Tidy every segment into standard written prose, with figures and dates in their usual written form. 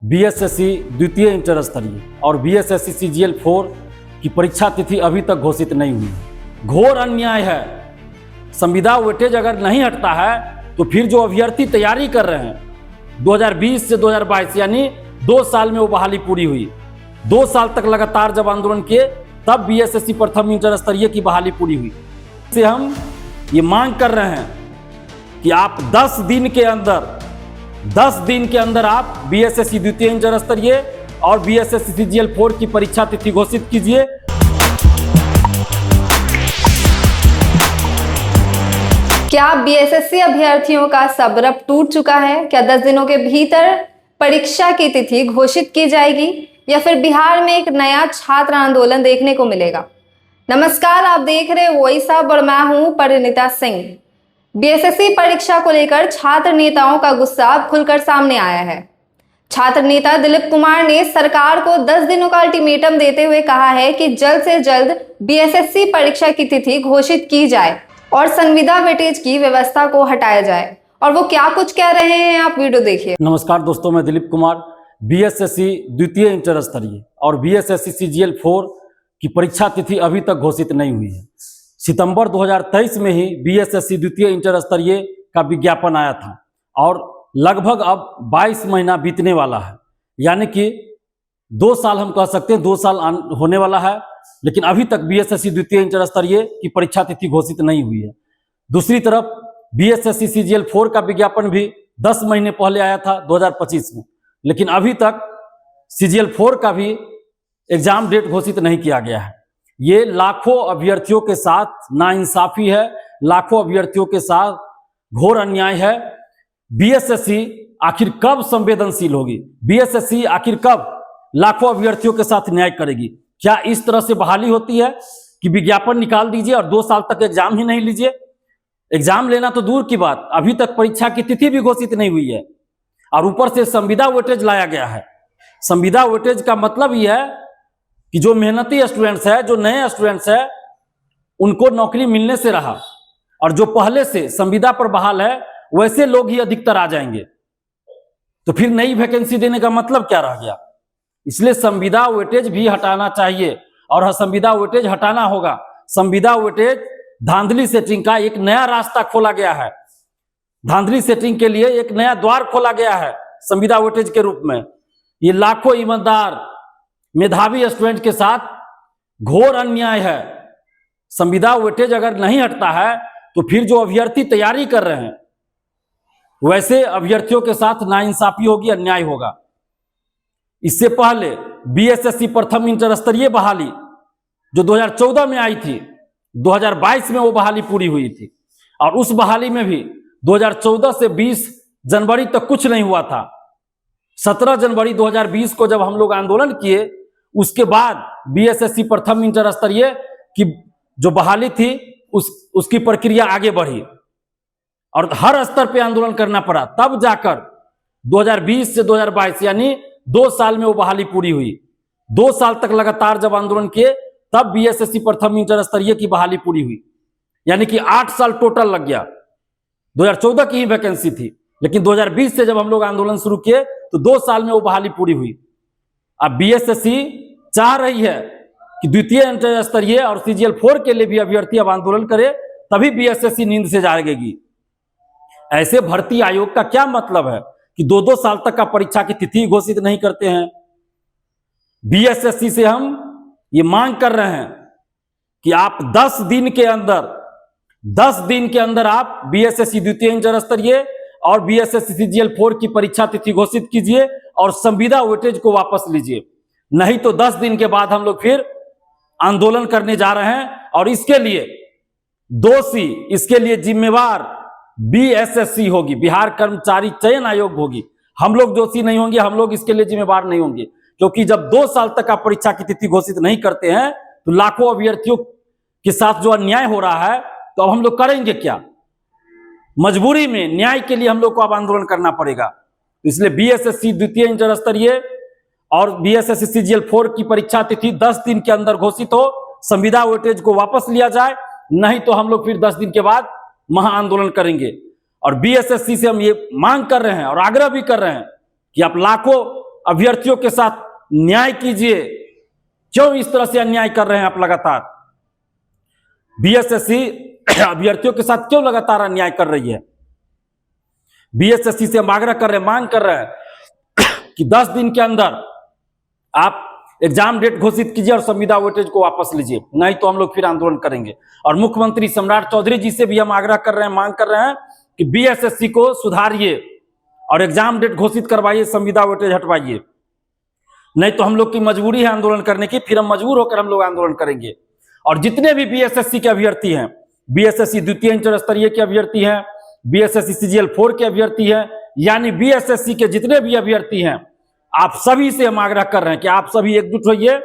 BSSC द्वितीय inter स्तरीय और बीएसएससी सीजीएल 4 की परीक्षा तिथि अभी तक घोषित नहीं हुई। घोर अन्याय है। संविदा वेटेज अगर नहीं हटता है तो फिर जो अभ्यर्थी तैयारी कर रहे हैं 2020 से 2022 यानी 2 साल में वो बहाली पूरी हुई। 2 साल तक लगातार जब आंदोलन किए तब बीएसएससी प्रथम इंटर स्तरीय की बहाली पूरी हुई। से हम ये मांग कर रहे हैं कि आप 10 दिन के अंदर आप बीएसएससी द्वितीय इंटर स्तरीय और बीएसएससी सीजीएल 4 की परीक्षा तिथि घोषित कीजिए। क्या बीएसएससी अभ्यर्थियों का सब्र अब टूट चुका है? क्या 10 दिनों के भीतर परीक्षा की तिथि घोषित की जाएगी या फिर बिहार में एक नया छात्र आंदोलन देखने को मिलेगा? नमस्कार, आप देख रहे वॉइस ऑफ और मैं हूं परिणीता सिंह। बीएसएससी परीक्षा को लेकर छात्र नेताओं का गुस्सा अब खुलकर सामने आया है। छात्र नेता दिलीप कुमार ने सरकार को 10 दिनों का अल्टीमेटम देते हुए कहा है कि जल्द से जल्द बीएसएससी परीक्षा की तिथि घोषित की जाए और संविदा वेटेज की व्यवस्था को हटाया जाए। और वो क्या कुछ कह रहे हैं, आप वीडियो देखिए। नमस्कार दोस्तों, मैं दिलीप कुमार। बीएसएससी द्वितीय इंटर स्तरीय और बीएसएससी सीजीएल 4 की परीक्षा तिथि अभी तक घोषित नहीं हुई है। सितंबर 2023 में ही बीएसएससी द्वितीय इंटर स्तरीय का विज्ञापन आया था और लगभग अब 22 महीना बीतने वाला है, यानी कि 2 साल हम कह सकते हैं, 2 साल होने वाला है, लेकिन अभी तक बीएसएससी द्वितीय इंटर स्तरीय की परीक्षा तिथि घोषित नहीं हुई है। दूसरी तरफ बीएसएससी सीजीएल 4 का विज्ञापन भी 10 महीने पहले आया था 2025 में, लेकिन अभी तक सीजीएल 4 का भी एग्जाम डेट घोषित नहीं किया गया है। ये लाखों अभ्यर्थियों के साथ नाइंसाफी है, लाखों अभ्यर्थियों के साथ घोर अन्याय है। बीएसएससी आखिर कब संवेदनशील होगी? बीएसएससी आखिर कब लाखों अभ्यर्थियों के साथ न्याय करेगी? क्या इस तरह से बहाली होती है कि विज्ञापन निकाल दीजिए और 2 साल तक एग्जाम ही नहीं लीजिए? एग्जाम लेना तो दूर की बात, अभी तक परीक्षा की तिथि भी घोषित नहीं हुई है और ऊपर से संविदा वेटेज लाया गया है। संविदा वेटेज का मतलब ये है कि जो मेहनती स्टूडेंट्स है, जो नए स्टूडेंट्स है, उनको नौकरी मिलने से रहा और जो पहले से संविदा पर बहाल है वैसे लोग ही अधिकतर आ जाएंगे, तो फिर नई वैकेंसी देने का मतलब क्या रह गया? इसलिए संविदा वेटेज भी हटाना चाहिए और संविदा वेटेज हटाना होगा। संविदा वेटेज धांधली सेटिंग का एक नया रास्ता खोला गया है। धांधली सेटिंग के लिए एक नया द्वार खोला गया है संविदा वेटेज के रूप में। ये लाखों ईमानदार मेधावी स्टूडेंट के साथ घोर अन्याय है। संविदा वेटेज अगर नहीं हटता है तो फिर जो अभ्यर्थी तैयारी कर रहे हैं वैसे अभ्यर्थियों के साथ नाइंसाफी होगी, अन्याय होगा। इससे पहले बीएसएससी प्रथम इंटर स्तरीय बहाली जो 2014 में आई थी, 2022 में वो बहाली पूरी हुई थी और उस बहाली में भी 2014 से 20 जनवरी तक कुछ नहीं हुआ था। 17 जनवरी 2020 को जब हम लोग आंदोलन किए, उसके बाद बीएसएससी प्रथम इंटर स्तरीय की जो बहाली थी उसकी प्रक्रिया आगे बढ़ी और हर स्तर पे आंदोलन करना पड़ा। तब जाकर 2020 से 2022 यानी 2 साल में वो बहाली पूरी हुई। 2 साल तक लगातार जब आंदोलन किए तब बीएसएससी प्रथम इंटर स्तरीय की बहाली पूरी हुई, यानी कि 8 साल टोटल लग गया। 2014 की ही वैकेंसी थी, लेकिन 2020 से जब हम लोग आंदोलन शुरू किए तो 2 साल में वो बहाली पूरी हुई। अब बीएसएससी चाह रही है कि द्वितीय इंटर स्तरीय और सीजीएल 4 के लिए भी अभ्यर्थी अब आंदोलन करे, तभी बीएसएससी नींद से जागेगी। ऐसे भर्ती आयोग का क्या मतलब है कि 2-2 साल तक का परीक्षा की तिथि घोषित नहीं करते हैं? बीएसएससी से हम ये मांग कर रहे हैं कि आप 10 दिन के अंदर आप बीएसएससी द्वितीय इंटर स्तरीय और बीएसएससी सीजीएल 4 की परीक्षा तिथि घोषित कीजिए और संविदा वेटेज को वापस लीजिए। नहीं तो 10 दिन के बाद हम लोग फिर आंदोलन करने जा रहे हैं और इसके लिए दोषी, इसके लिए जिम्मेवार बीएसएससी होगी, बिहार कर्मचारी चयन आयोग होगी। हम लोग दोषी नहीं होंगे, हम लोग इसके लिए जिम्मेवार नहीं होंगे, क्योंकि जब 2 साल तक आप परीक्षा की तिथि घोषित नहीं करते हैं तो लाखों अभ्यर्थियों के साथ जो अन्याय हो रहा है, तो अब हम लोग करेंगे क्या? मजबूरी में न्याय के लिए हम लोग को अब आंदोलन करना पड़ेगा। इसलिए बीएसएससी द्वितीय इंटर स्तरीय और बीएसएससी सीजीएल 4 की परीक्षा तिथि 10 दिन के अंदर घोषित हो, संविदा वेटेज को वापस लिया जाए, नहीं तो हम लोग फिर 10 दिन के बाद महा आंदोलन करेंगे। और बीएसएससी से हम ये मांग कर रहे हैं और आग्रह भी कर रहे हैं कि आप लाखों अभ्यर्थियों के साथ न्याय कीजिए। क्यों इस तरह से अन्याय कर रहे हैं आप लगातार? बीएसएससी अभ्यर्थियों के साथ क्यों लगातार अन्याय कर रही है? बीएसएससी से हम आग्रह कर रहे हैं, मांग कर रहे हैं कि 10 दिन के अंदर आप एग्जाम डेट घोषित कीजिए और संविदा वेटेज को वापस लीजिए, नहीं तो हम लोग फिर आंदोलन करेंगे। और मुख्यमंत्री सम्राट चौधरी जी से भी हम आग्रह कर रहे हैं, मांग कर रहे हैं कि बीएसएससी को सुधारिए और एग्जाम डेट घोषित करवाइए, संविदा वेटेज हटवाइए, नहीं तो हम लोग की मजबूरी है आंदोलन करने की, फिर हम मजबूर होकर हम लोग आंदोलन करेंगे। और जितने भी बीएसएससी के अभ्यर्थी हैं, बीएसएससी द्वितीय इंटर स्तरीय के अभ्यर्थी हैं, बीएसएससी सीजीएल 4 के अभ्यर्थी हैं, यानी बीएसएससी के जितने भी अभ्यर्थी हैं, आप सभी से हम आग्रह कर रहे हैं कि आप सभी एकजुट होइए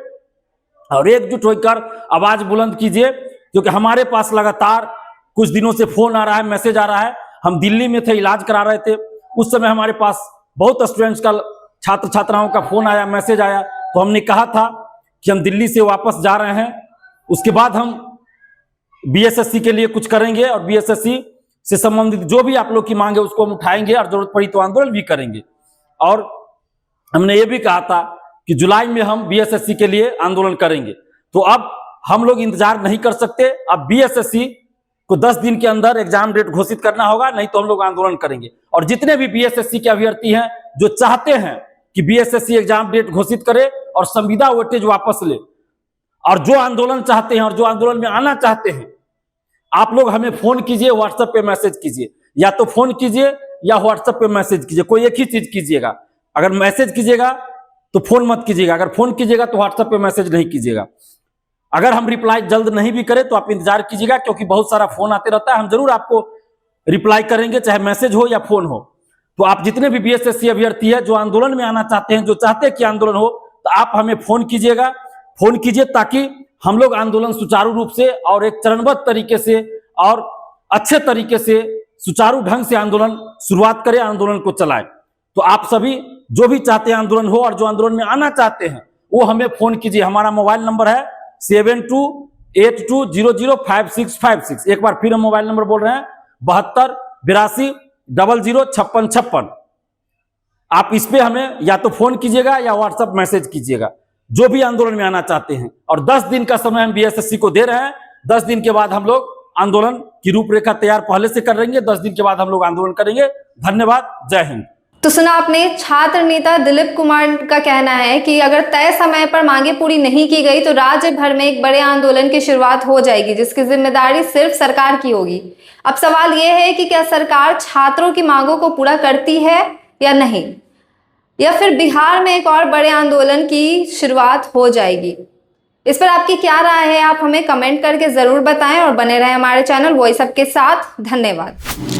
और एकजुट होकर आवाज बुलंद कीजिए, क्योंकि हमारे पास लगातार कुछ दिनों से फोन आ रहा है, मैसेज आ रहा है। हम दिल्ली में थे, इलाज करा रहे थे, उस समय हमारे पास बहुत स्टूडेंट्स का, छात्र छात्राओं का फोन आया, मैसेज आया, तो हमने कहा था कि हम दिल्ली से वापस जा रहे हैं, उसके बाद हम बीएसएससी के लिए कुछ करेंगे और बीएसएससी से संबंधित जो भी आप लोग की मांग है उसको हम उठाएंगे और जरूरत पड़ी तो आंदोलन भी करेंगे। और हमने ये भी कहा था कि जुलाई में हम बीएसएससी के लिए आंदोलन करेंगे। तो अब हम लोग इंतजार नहीं कर सकते, अब बीएसएससी को 10 दिन के अंदर एग्जाम डेट घोषित करना होगा, नहीं तो हम लोग आंदोलन करेंगे। और जितने भी बीएसएससी के अभ्यर्थी हैं जो चाहते हैं कि बीएसएससी एग्जाम डेट घोषित करे और संविदा वेटेज वापस ले, और जो आंदोलन चाहते हैं और जो आंदोलन में आना चाहते हैं, आप लोग हमें फोन कीजिए, व्हाट्सएप पे मैसेज कीजिए, या तो फोन कीजिए या व्हाट्सएप पे मैसेज कीजिए, कोई एक ही चीज कीजिएगा। अगर मैसेज कीजिएगा तो फोन मत कीजिएगा, अगर फोन कीजिएगा तो व्हाट्सएप पे मैसेज नहीं कीजिएगा। अगर हम रिप्लाई जल्द नहीं भी करें तो आप इंतजार कीजिएगा, क्योंकि बहुत सारा फोन आते रहता है, हम जरूर आपको रिप्लाई करेंगे, चाहे मैसेज हो या फोन हो। तो आप जितने भी बीएसएससी अभ्यर्थी है जो आंदोलन में आना चाहते हैं, जो चाहते हैं कि आंदोलन हो, तो आप हमें फोन कीजिएगा, फोन कीजिए, ताकि हम लोग आंदोलन सुचारू रूप से और एक चरणबद्ध तरीके से और अच्छे तरीके से सुचारू ढंग से आंदोलन शुरुआत करें, आंदोलन को चलाएं। तो आप सभी जो भी चाहते हैं आंदोलन हो और जो आंदोलन में आना चाहते हैं वो हमें फोन कीजिए। हमारा मोबाइल नंबर है 7282005656। एक बार फिर हम मोबाइल नंबर बोल रहे हैं 7282005656। आप इस पे हमें या तो फोन कीजिएगा या व्हाट्सएप मैसेज कीजिएगा, जो भी आंदोलन में आना चाहते हैं। और 10 दिन का समय हम बीएसएससी को दे रहे हैं। 10 दिन के बाद हम लोग आंदोलन की रूपरेखा तैयार पहले से कर लेंगे। 10 दिन के बाद हम लोग आंदोलन करेंगे। धन्यवाद, जय हिंद। तो सुना आपने, छात्र नेता दिलीप कुमार का कहना है कि अगर तय समय पर मांगे पूरी नहीं की गई तो राज्य भर में एक बड़े आंदोलन की शुरुआत हो जाएगी, जिसकी जिम्मेदारी सिर्फ सरकार की होगी। अब सवाल यह है कि क्या सरकार छात्रों की मांगों को पूरा करती है या नहीं, या फिर बिहार में एक और बड़े आंदोलन की शुरुआत हो जाएगी। इस पर आपकी क्या राय है, आप हमें कमेंट करके जरूर बताएं और बने रहें हमारे चैनल वॉइस अप के साथ। धन्यवाद।